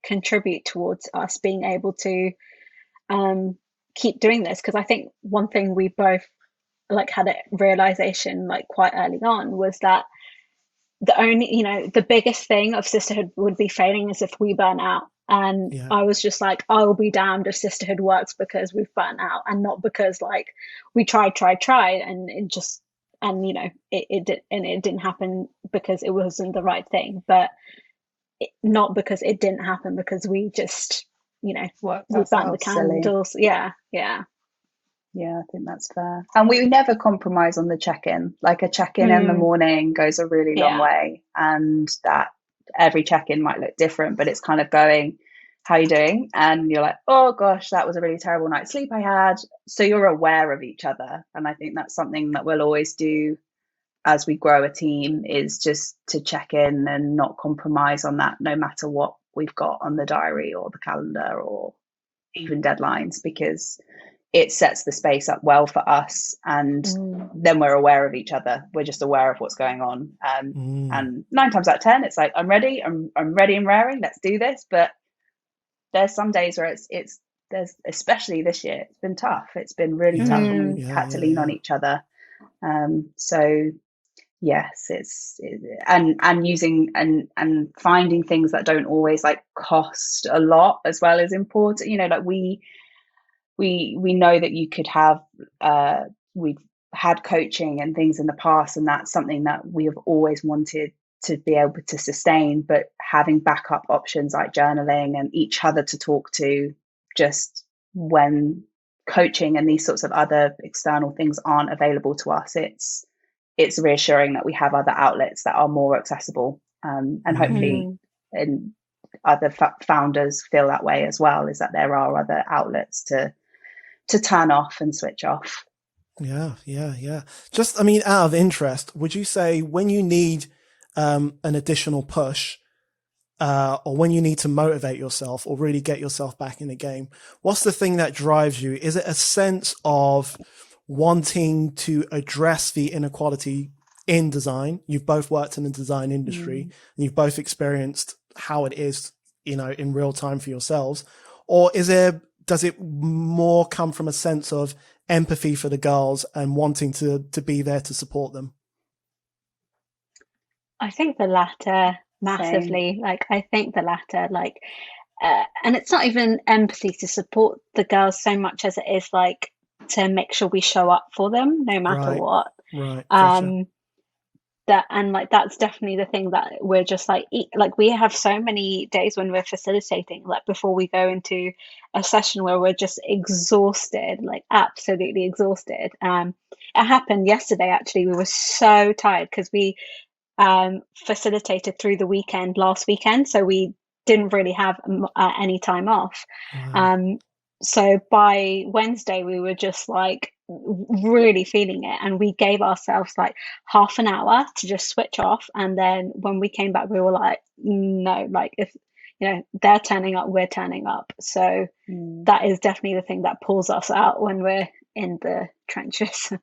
contribute towards us being able to keep doing this. Because I think one thing we both like had a realization like quite early on was that the only, you know, the biggest thing of Sisterhood would be failing is if we burn out. And Yeah. I was just like, I will be damned if Sisterhood works because we've burnt out, and not because like we tried and it just, and you know, it didn't happen because it wasn't the right thing, but not because it didn't happen because we just, you know, we burnt the candles. Yeah. Yeah, I think that's fair. And we never compromise on the check-in. Like a check-in in the morning goes a really long way, and that every check-in might look different, but it's kind of going, how are you doing? And you're like, oh gosh, that was a really terrible night's sleep I had. So you're aware of each other. And I think that's something that we'll always do as we grow a team, is just to check in and not compromise on that, no matter what we've got on the diary or the calendar or even deadlines, because it sets the space up well for us, and then we're aware of each other. We're just aware of what's going on, and 9 times out of 10 it's like, I'm ready and raring, let's do this. But there's some days where there's especially this year, it's been tough, it's been really tough, and we've had to lean on each other. So yes, and using and finding things that don't always like cost a lot as well is important. You know, like we know that you could have we've had coaching and things in the past, and that's something that we have always wanted to be able to sustain, but having backup options like journaling and each other to talk to, just when coaching and these sorts of other external things aren't available to us, it's reassuring that we have other outlets that are more accessible, and hopefully and other founders feel that way as well, is that there are other outlets to turn off and switch off. Yeah. Just, I mean, out of interest, would you say when you need an additional push, or when you need to motivate yourself or really get yourself back in the game, what's the thing that drives you? Is it a sense of wanting to address the inequality in design? You've both worked in the design industry, and you've both experienced how it is, you know, in real time for yourselves. Or does it more come from a sense of empathy for the girls and wanting to be there to support them? I think the latter massively. Like, I think the latter, like, and it's not even empathy to support the girls so much as it is like to make sure we show up for them no matter what. Right. Gotcha. That, and like that's definitely the thing that we're just like we have so many days when we're facilitating, like before we go into a session, where we're just exhausted, like absolutely exhausted. It happened yesterday actually. We were so tired because we facilitated through the weekend last weekend, so we didn't really have any time off. So by Wednesday we were just like really feeling it, and we gave ourselves like half an hour to just switch off, and then when we came back we were like, no, like, if they're turning up, we're turning up. So that is definitely the thing that pulls us out when we're in the trenches.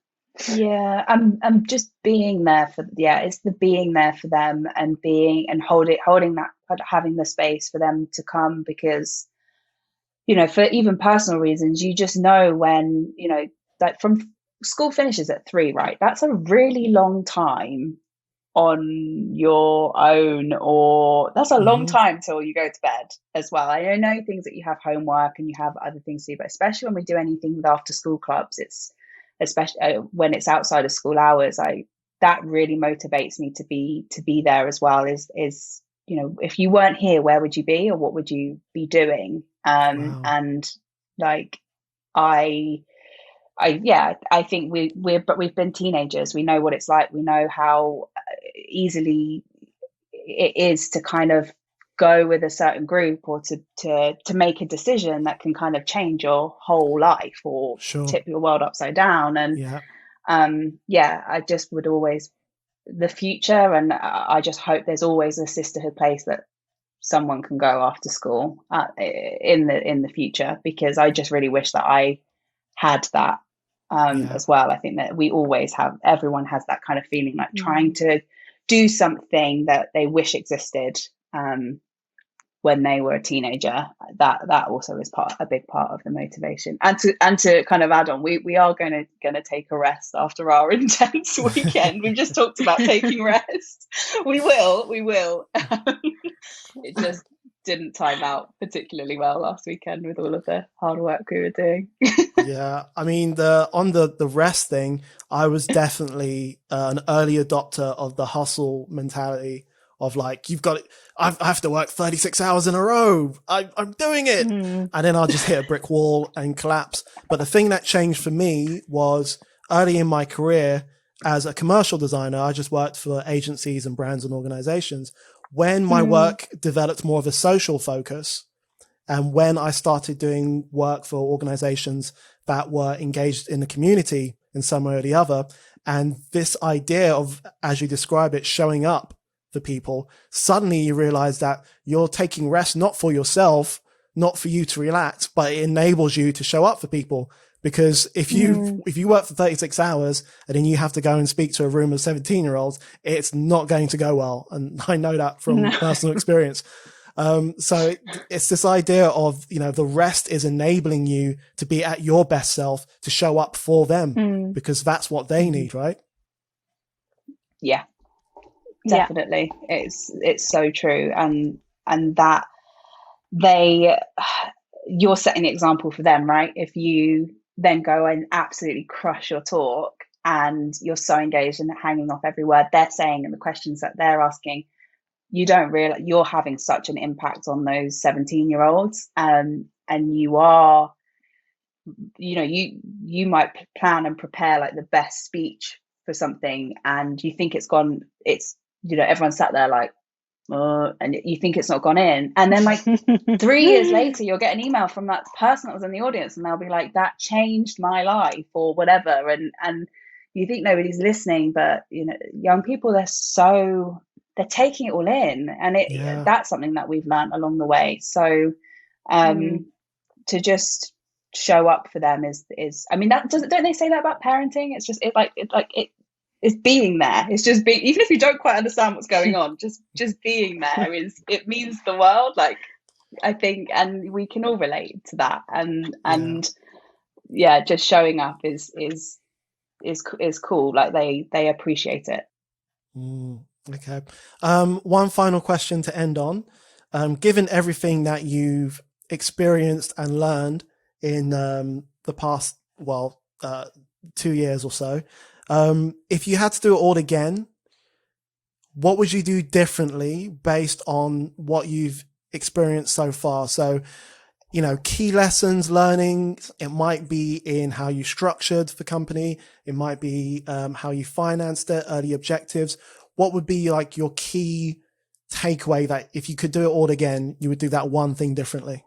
Yeah, I'm just being there for, it's the being there for them, and holding that, having the space for them to come, because for even personal reasons, you just know when, like, from school finishes at 3, right? That's a really long time on your own, or that's a long time till you go to bed as well. I know things that you have homework and you have other things to do, but especially when we do anything with after school clubs, it's especially when it's outside of school hours, that really motivates me to be there as well. Is if you weren't here, where would you be, or what would you be doing? Wow. And like, I think we've been teenagers. We know what it's like. We know how easily it is to kind of go with a certain group, or to make a decision that can kind of change your whole life, or tip your world upside down. And I just would always, the future, and I just hope there's always a sisterhood place that someone can go after school in the future, because I just really wish that I had that as well. I think that we always have, everyone has that kind of feeling, like trying to do something that they wish existed when they were a teenager. That also is a big part of the motivation. And to kind of add on, we are going to take a rest after our intense weekend. We've just talked about taking rest. We will. It just didn't time out particularly well last weekend with all of the hard work we were doing. Yeah, I mean, on the rest thing, I was definitely an early adopter of the hustle mentality of, like, you've got it. I have to work 36 hours in a row. I'm doing it. And then I'll just hit a brick wall and collapse. But the thing that changed for me was early in my career as a commercial designer. I just worked for agencies and brands and organizations. When my work developed more of a social focus, and when I started doing work for organizations that were engaged in the community in some way or the other, and this idea of, as you describe it, showing up for people, suddenly you realize that you're taking rest not for yourself, not for you to relax, but it enables you to show up for people. Because if you work for 36 hours and then you have to go and speak to a room of 17-year-olds, it's not going to go well. And I know that from personal experience. So it's this idea of, the rest is enabling you to be at your best self, to show up for them, because that's what they need, right? Yeah, definitely. Yeah. It's so true. And that you're setting the example for them, right? If you then go and absolutely crush your talk, and you're so engaged and hanging off every word they're saying and the questions that they're asking, you don't realize you're having such an impact on those 17-year-olds. And you are, you might plan and prepare like the best speech for something, and you think everyone sat there like, and you think it's not gone in, and then like 3 years later you'll get an email from that person that was in the audience, and they'll be like, that changed my life, or whatever. And you think nobody's listening, but young people, they're taking it all in, and that's something that we've learned along the way. So to just show up for them is I mean, don't they say that about parenting? It's just it's being there. It's just being, even if you don't quite understand what's going on, just being there it means the world. Like, I think, and we can all relate to that. And just showing up is cool. Like, they appreciate it. Okay. One final question to end on. Given everything that you've experienced and learned in the past, 2 years or so, if you had to do it all again, what would you do differently based on what you've experienced so far? So, key lessons, learnings, it might be in how you structured the company. It might be how you financed it, early objectives. What would be like your key takeaway that if you could do it all again, you would do that one thing differently?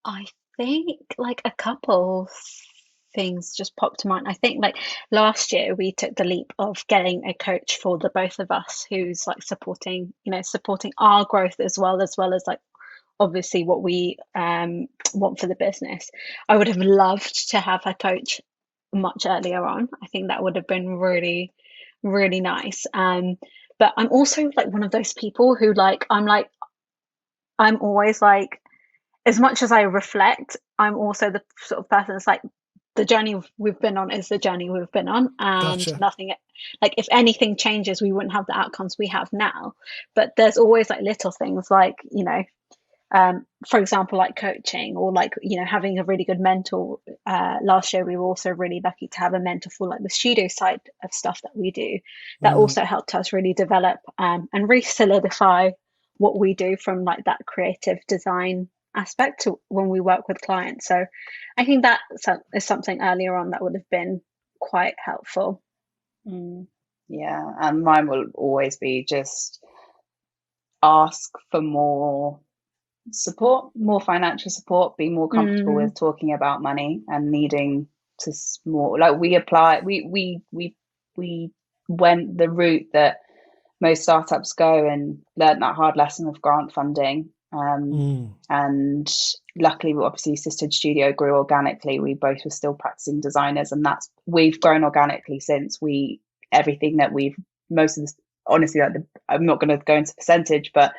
I think like a couple things just popped to mind. I think like last year we took the leap of getting a coach for the both of us who's like supporting our growth as well as like obviously what we want for the business. I would have loved to have a coach much earlier on. I think that would have been really, really nice. But I'm also like one of those people who I'm always like, as much as I reflect, I'm also the sort of person that's like, the journey we've been on is the journey we've been on, and Gotcha. nothing, like if anything changes, we wouldn't have the outcomes we have now. But there's always like little things like, for example, like coaching or like, having a really good mentor. Last year, we were also really lucky to have a mentor for like the studio side of stuff that we do. That also helped us really develop and re-solidify what we do from like that creative design aspect to when we work with clients. So I think that is something earlier on that would have been quite helpful. Yeah, and mine will always be just ask for more support, more financial support, be more comfortable with talking about money and needing to more like we went the route that most startups go and learned that hard lesson of grant funding. And luckily, obviously, Sisterhood Studio grew organically. We both were still practicing designers, and we've grown organically since everything that most of this, honestly, I'm not going to go into percentage, but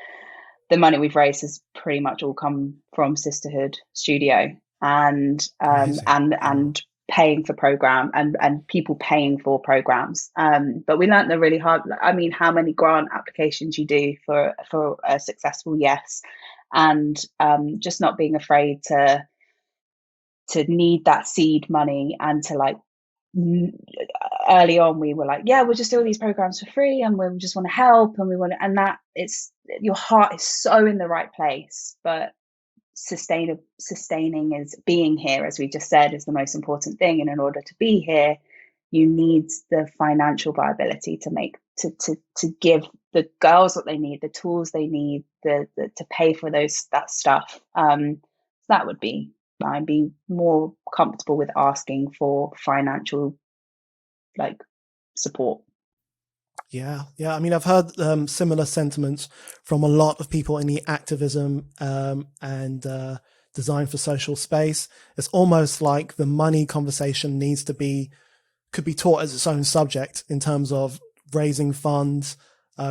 the money we've raised has pretty much all come from Sisterhood Studio and paying for program and people paying for programs. But we learned the really hard, how many grant applications you do for a successful yes. And just not being afraid to need that seed money and to like early on we were like, yeah, we'll just do all these programs for free and we just want to help and that it's your heart is so in the right place, but sustaining is being here, as we just said, is the most important thing. And in order to be here, you need the financial viability to give the girls what they need, the tools they need, to pay for that stuff. That would be, I'd be more comfortable with asking for financial like support. Yeah. I mean, I've heard similar sentiments from a lot of people in the activism and design for social space. It's almost like the money conversation could be taught as its own subject in terms of raising funds,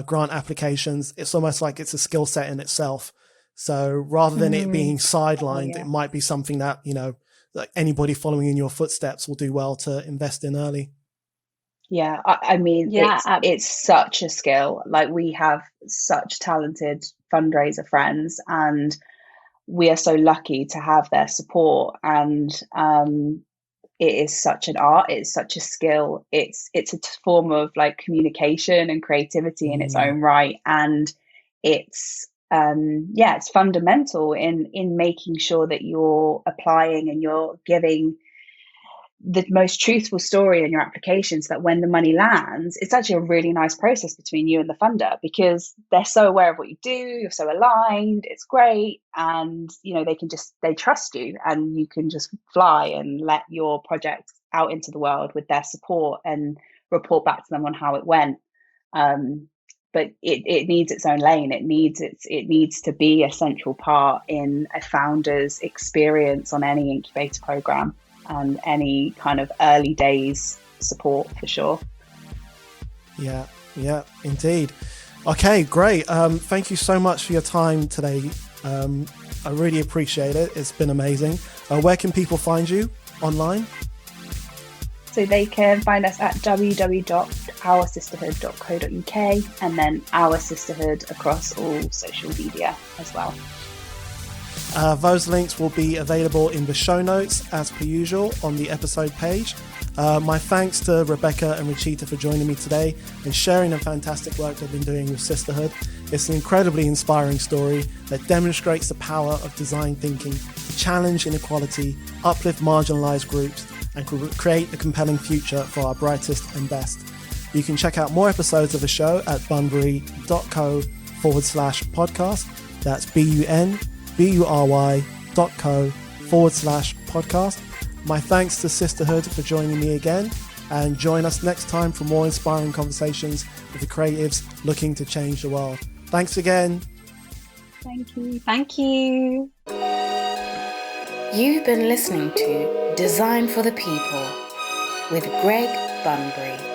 grant applications. It's almost like it's a skill set in itself. So rather than it being sidelined, it might be something that, like anybody following in your footsteps will do well to invest in early. Yeah, it's such a skill. Like we have such talented fundraiser friends and we are so lucky to have their support. And it is such an art, it's such a skill. It's a form of like communication and creativity in its own right. And it's fundamental in making sure that you're applying and you're giving the most truthful story in your application, so that when the money lands, it's actually a really nice process between you and the funder, because they're so aware of what you do, you're so aligned, it's great, and they trust you and you can just fly and let your project out into the world with their support and report back to them on how it went. But it needs its own lane. It needs to be a central part in a founder's experience on any incubator program and any kind of early days support, for sure. Yeah, indeed. Okay, great. Thank you so much for your time today. I really appreciate it. It's been amazing. Where can people find you online? So they can find us at www.oursisterhood.co.uk and then Our Sisterhood across all social media as well. Those links will be available in the show notes as per usual on the episode page. My thanks to Rebecca and Rachita for joining me today and sharing the fantastic work they've been doing with Sisterhood. It's an incredibly inspiring story that demonstrates the power of design thinking, challenge inequality, uplift marginalized groups, and create a compelling future for our brightest and best. You can check out more episodes of the show at bunbury.co/podcast. That's BUNBURY.co/podcast. sisterhood.com/podcast. My thanks to Sisterhood for joining me again, and join us next time for more inspiring conversations with the creatives looking to change the world. Thanks again. Thank you. Thank you. You've been listening to Design for the People with Greg Bunbury.